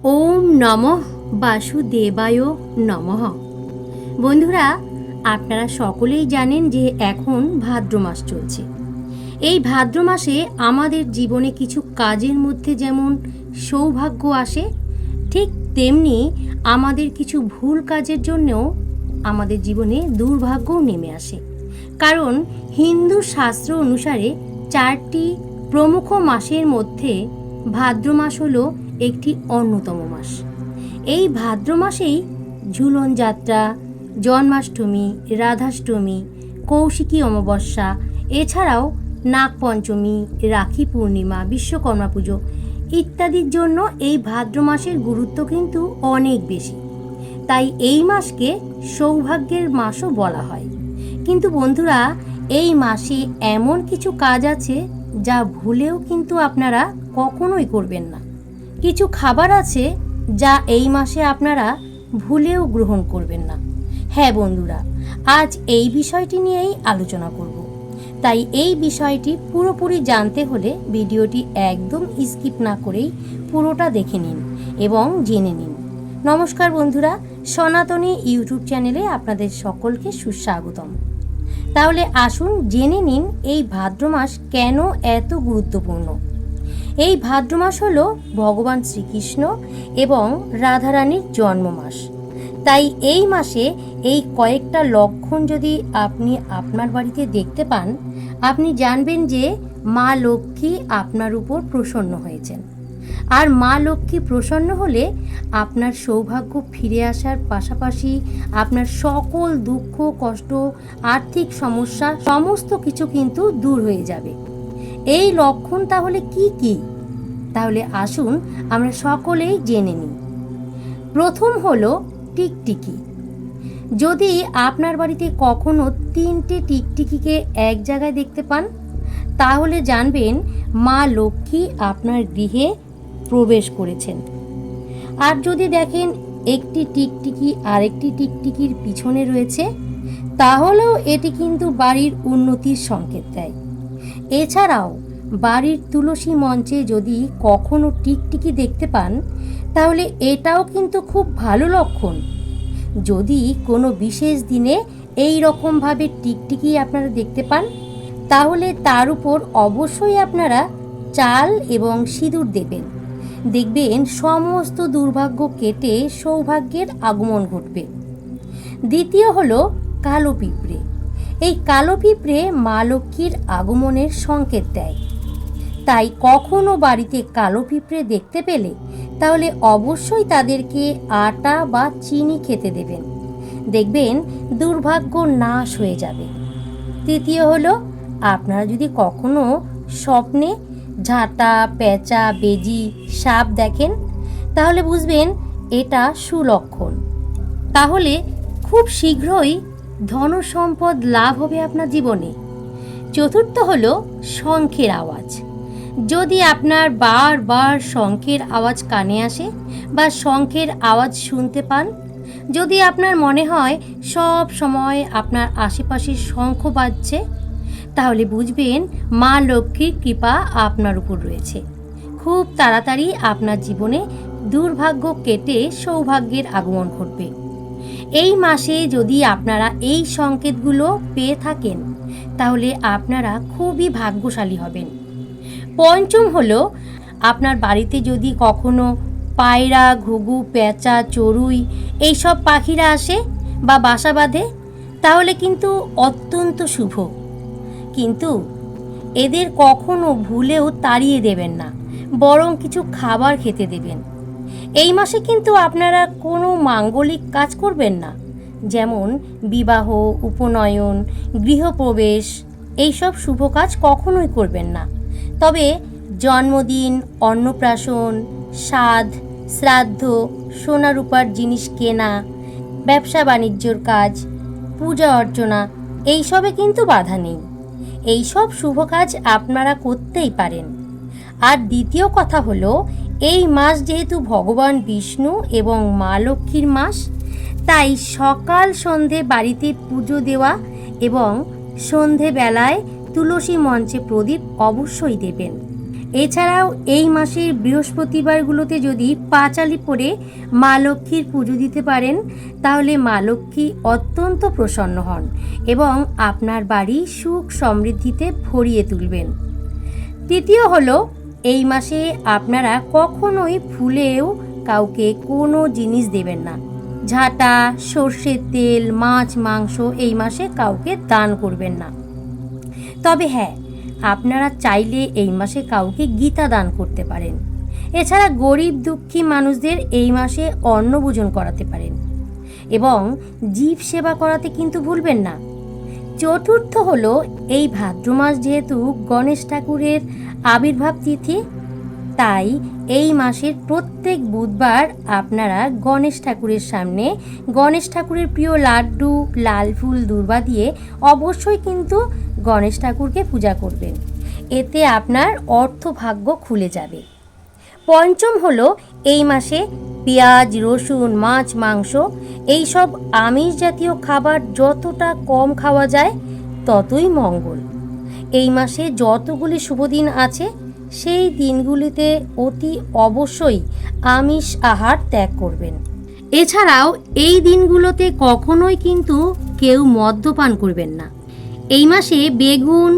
ওম নমঃ বাসুদেবায় নমঃ। বন্ধুরা, আপনারা সকলেই জানেন যে এখন ভাদ্র মাস চলছে। এই ভাদ্র মাসে আমাদের জীবনে কিছু কাজের মধ্যে যেমন সৌভাগ্য আসে, ঠিক তেমনি আমাদের কিছু ভুল কাজের জন্যও আমাদের জীবনে দুর্ভাগ্যও নেমে আসে। কারণ হিন্দু শাস্ত্র অনুসারে 4টি প্রমুখ মাসের মধ্যে ভাদ্র মাস হলো একটি অন্যতম মাস। এই ভাদ্র মাসেই ঝুলন যাত্রা, জন্মাষ্টমী, রাধাষ্টমী, কৌশিকী অমাবস্যা, এছাড়াও নাগপঞ্চমী, রাখি পূর্ণিমা, বিশ্বকর্মা পুজো ইত্যাদির জন্য এই ভাদ্র মাসের গুরুত্ব কিন্তু অনেক বেশি। তাই এই মাসকে সৌভাগ্যের মাসও বলা হয়। কিন্তু বন্ধুরা, এই মাসে এমন কিছু কাজ আছে যা ভুলেও কিন্তু আপনারা কখনোই করবেন না। কিছু খাবার আছে যা এই মাসে আপনারা ভুলেও গ্রহণ করবেন না। হ্যাঁ বন্ধুরা, আজ এই বিষয়টি নিয়েই আলোচনা করব। তাই এই বিষয়টি পুরোপুরি জানতে হলে ভিডিওটি একদম স্কিপ না করেই পুরোটা দেখে নিন এবং জেনে নিন। নমস্কার বন্ধুরা, সনাতনী ইউটিউব চ্যানেলে আপনাদের সকলকে সুস্বাগতম। তাহলে আসুন জেনে নিন এই ভাদ্র মাস কেন এত গুরুত্বপূর্ণ। এই ভাদ্র মাস হলো ভগবান শ্রীকৃষ্ণ এবং রাধারানীর জন্ম মাস। তাই এই মাসে এই কয়েকটা লক্ষণ যদি আপনি আপনার বাড়িতে দেখতে পান, আপনি জানবেন যে মা লক্ষ্মী আপনার উপর প্রসন্ন হয়েছেন। আর মা লক্ষ্মী প্রসন্ন হলে আপনার সৌভাগ্য ফিরে আসার পাশাপাশি আপনার সকল দুঃখ, কষ্ট, আর্থিক সমস্যা সমস্ত কিছু কিন্তু দূর হয়ে যাবে। এই লক্ষণ তাহলে কি কি? তাহলে আসুন আমরা সকলেই জেনে নিই। প্রথম হলো টিকটিকি। যদি আপনার বাড়িতে কখনো 3টে টিকটিকিকে এক জায়গায় দেখতে পান, তাহলে জানবেন মা লক্ষ্মী আপনার গৃহে প্রবেশ করেছেন। আর যদি দেখেন একটি টিকটিকি আরেকটি টিকটিকির পিছনে রয়েছে, তাহলেও এটি কিন্তু বাড়ির উন্নতির সংকেত দেয়। এছাড়াও বাড়ির তুলসী মঞ্চে যদি কখনো টিকটিকি দেখতে পান, তাহলে এটাও কিন্তু খুব ভালো লক্ষণ। যদি কোনো বিশেষ দিনে এই রকমভাবে টিকটিকি আপনারা দেখতে পান, তাহলে তার উপর অবশ্যই আপনারা চাল এবং সিঁদুর দেবেন। দেখবেন সমস্ত দুর্ভাগ্য কেটে সৌভাগ্যের আগমন ঘটবে। দ্বিতীয় হলো কালো পিঁপড়ে। এই কালো পিঁপড়ে মা লক্ষ্মীর আগমনের সংকেত দেয়। তাই কখনো বাড়িতে কালো পিঁপড়ে দেখতে পেলে তাহলে অবশ্যই তাদেরকে আটা বা চিনি খেতে দেবেন। দেখবেন দুর্ভাগ্য নাশ হয়ে যাবে। তৃতীয় হলো, আপনারা যদি কখনো স্বপ্নে ঝাঁটা, পেঁচা, বেজি, সাপ দেখেন, তাহলে বুঝবেন এটা সুলক্ষণ। তাহলে খুব শীঘ্রই ধন সম্পদ লাভ হবে আপনার জীবনে। চতুর্থ হলো শঙ্খের আওয়াজ। যদি আপনার বারবার শঙ্খের আওয়াজ কানে আসে বা শঙ্খের আওয়াজ শুনতে পান, যদি আপনার মনে হয় সব সময় আপনার আশেপাশে শঙ্খ বাজছে, তাহলে বুঝবেন মা লক্ষ্মীর কৃপা আপনার উপর রয়েছে। খুব তাড়াতাড়ি আপনার জীবনে দুর্ভাগ্য কেটে সৌভাগ্যের আগমন ঘটবে। এই মাসে যদি আপনারা এই সংকেতগুলো পেয়ে থাকেন, তাহলে আপনারা খুবই ভাগ্যশালী হবেন। পঞ্চম হলো, আপনার বাড়িতে যদি কখনো পায়রা, ঘুঘু, পেঁচা, চড়ুই এইসব পাখিরা আসে বা বাসা বাঁধে, তাহলে কিন্তু অত্যন্ত শুভ। কিন্তু এদের কখনো ভুলেও তাড়িয়ে দেবেন না, বরং কিছু খাবার খেতে দেবেন। এই মাসে কিন্তু আপনারা কোনো মাঙ্গলিক কাজ করবেন না, যেমন বিবাহ, উপনয়ন, গৃহপ্রবেশ, এইসব শুভ কাজ কখনোই করবেন না। তবে জন্মদিন, অন্নপ্রাশন, শ্রাদ্ধ, শ্রাদ্ধ, সোনা রূপার জিনিস কেনা, ব্যবসা বাণিজ্যর কাজ, পূজা অর্চনা এইসবে কিন্তু বাধা নেই। এইসব শুভ কাজ আপনারা করতেই পারেন। আর দ্বিতীয় কথা হলো, এই মাস যেহেতু ভগবান বিষ্ণু এবং মা লক্ষ্মীর মাস, তাই সকাল সন্ধে বাড়িতে পুজো দেওয়া এবং সন্ধেবেলায় তুলসী মঞ্চে প্রদীপ অবশ্যই দেবেন। এছাড়াও এই মাসের বৃহস্পতিবারগুলোতে যদি পাঁচালি পরে মা লক্ষ্মীর পুজো দিতে পারেন তাহলে মা লক্ষ্মী অত্যন্ত প্রসন্ন হন এবং আপনার বাড়ি সুখ সমৃদ্ধিতে ভরিয়ে তুলবেন। তৃতীয় হলো, এই মাসে আপনারা কখনোই ভুলেও কাউকে কোনো জিনিস দেবেন না। ঝাঁটা, সর্ষের তেল, মাছ, মাংস এই মাসে কাউকে দান করবেন না। তবে হ্যাঁ, আপনারা চাইলে এই মাসে কাউকে গীতা দান করতে পারেন। এছাড়া গরিব দুঃখী মানুষদের এই মাসে অন্নভোজন করাতে পারেন এবং জীব সেবা করাতে কিন্তু ভুলবেন না। চতুর্থ হলো, এই ভাদ্র মাস যেহেতু গণেশ ঠাকুরের আবির্ভাব তিথি, তাই এই মাসের প্রত্যেক বুধবার আপনারা গণেশ ঠাকুরের সামনে গণেশ ঠাকুরের প্রিয় লাড্ডু, লাল ফুল, দূর্বা দিয়ে অবশ্যই কিন্তু গণেশ ঠাকুরকে পূজা করবেন। এতে আপনার অর্থভাগ্য খুলে যাবে। পঞ্চম হলো, এই মাসে পেঁয়াজ, রসুন, মাছ, মাংস এইসব আমিষ জাতীয় খাবার যতটা কম খাওয়া যায় ততই মঙ্গল। এই মাসে যতগুলি শুভ দিন আছে সেই দিনগুলিতে অতি অবশ্যই আমিষ আহার ত্যাগ করবেন। এছাড়াও এই দিনগুলোতে কখনোই কিন্তু কেউ মদ্যপান করবেন না। এই মাসে বেগুন,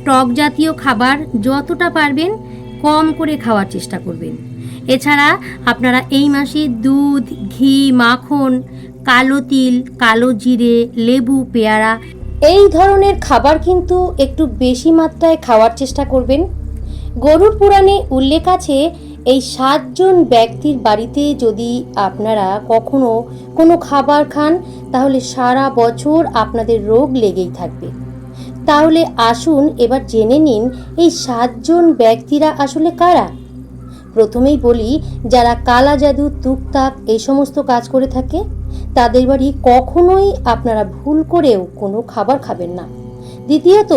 টক জাতীয় খাবার যতটা পারবেন কম করে খাওয়ার চেষ্টা করবেন। এছাড়া আপনারা এই মাসে দুধ, ঘি, মাখন, কালো তিল, কালো জিরে, লেবু, পেয়ারা এই ধরনের খাবার কিন্তু একটু বেশি মাত্রায় খাওয়ার চেষ্টা করবেন। গরুড় পুরাণে উল্লেখ আছে, এই 7 জন ব্যক্তির বাড়িতে যদি আপনারা কখনো কোনো খাবার খান তাহলে সারা বছর আপনাদের রোগ লেগেই থাকবে। তাহলে আসুন এবার জেনে নিন এই 7 জন ব্যক্তিরা আসলে কারা। প্রথমেই বলি, যারা কালা জাদু, তুকতাক এই সমস্ত কাজ করে থাকে তাদের বাড়ি কখনোই আপনারা ভুল করেও কোনো খাবার খাবেন না। দ্বিতীয়ত,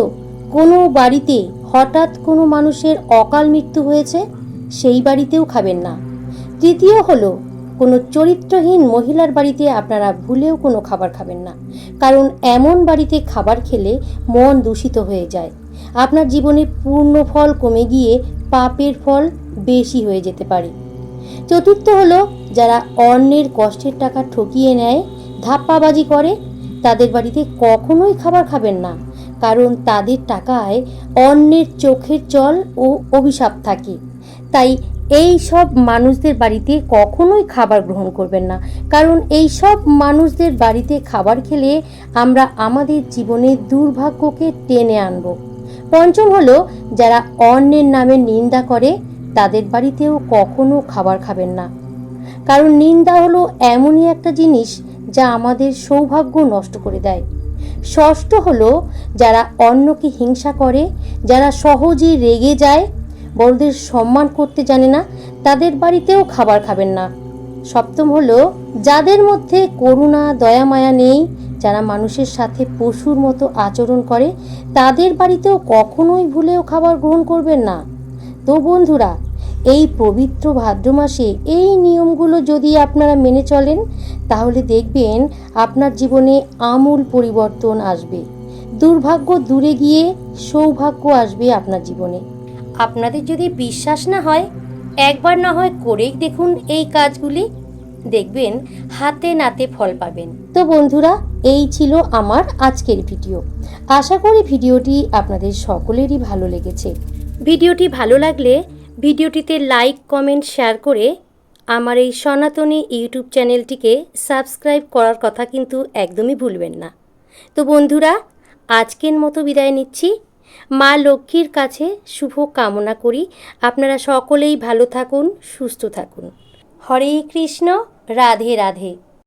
কোনো বাড়িতে হঠাৎ কোনো মানুষের অকাল মৃত্যু হয়েছে সেই বাড়িতেও খাবেন না। তৃতীয় হলো, কোনো চরিত্রহীন মহিলার বাড়িতে আপনারা ভুলেও কোনো খাবার খাবেন না, কারণ এমন বাড়িতে খাবার খেলে মন দূষিত হয়ে যায়। আপনার জীবনে পূর্ণ ফল কমে গিয়ে পাপের ফল বেশি হয়ে যেতে পারে। চতুর্থ হলো, যারা অন্যের কষ্টের টাকা ঠকিয়ে নেয়, ধাপ্পাবাজি করে তাদের বাড়িতে কখনোই খাবার খাবেন না, কারণ তাদের টাকায় অন্যের চোখের জল ও অভিশাপ থাকে। তাই এই সব মানুষদের বাড়িতে কখনোই খাবার গ্রহণ করবেন না, কারণ এই সব মানুষদের বাড়িতে খাবার খেলে আমরা আমাদের জীবনে দুর্ভাগ্যকে টেনে আনব। পঞ্চম হলো, যারা অন্যের নামে নিন্দা করে তাদের বাড়িতেও কখনো খাবার খাবেন না, কারণ নিন্দা হলো এমনই একটা জিনিস যা আমাদের সৌভাগ্য নষ্ট করে দেয়। ষষ্ঠ হলো, যারা অন্যকে হিংসা করে, যারা সহজেই রেগে যায়, বড়দের সম্মান করতে জানে না, তাদের বাড়িতেও খাবার খাবেন না। সপ্তম হলো, যাদের মধ্যে করুণা, দয়া, মায়া নেই, যারা মানুষের সাথে পশুর মতো আচরণ করে তাদের বাড়িতেও কখনোই ভুলেও খাবার গ্রহণ করবেন না। তো বন্ধুরা, এই পবিত্র ভাদ্র মাসে এই নিয়মগুলো যদি আপনারা মেনে চলেন তাহলে দেখবেন আপনার জীবনে আমূল পরিবর্তন আসবে। দুর্ভাগ্য দূরে গিয়ে সৌভাগ্য আসবে আপনার জীবনে। আপনাদের যদি বিশ্বাস না হয়, একবার না হয় করেই দেখুন এই কাজগুলি, দেখবেন হাতে নাতে ফল পাবেন। তো বন্ধুরা, এই ছিল আমার আজকের ভিডিও। আশা করি ভিডিওটি আপনাদের সকলেরই ভালো লেগেছে। ভিডিওটি ভালো লাগলে ভিডিওটিতে লাইক, কমেন্ট, শেয়ার করে আমার এই সনাতনী ইউটিউব চ্যানেলটিকে সাবস্ক্রাইব করার কথা কিন্তু একদমই ভুলবেন না। তো বন্ধুরা, আজকের মতো বিদায় নিচ্ছি। মা লক্ষ্মীর কাছে শুভ কামনা করি আপনারা সকলেই ভালো থাকুন, সুস্থ থাকুন। হরে কৃষ্ণ, রাধে রাধে।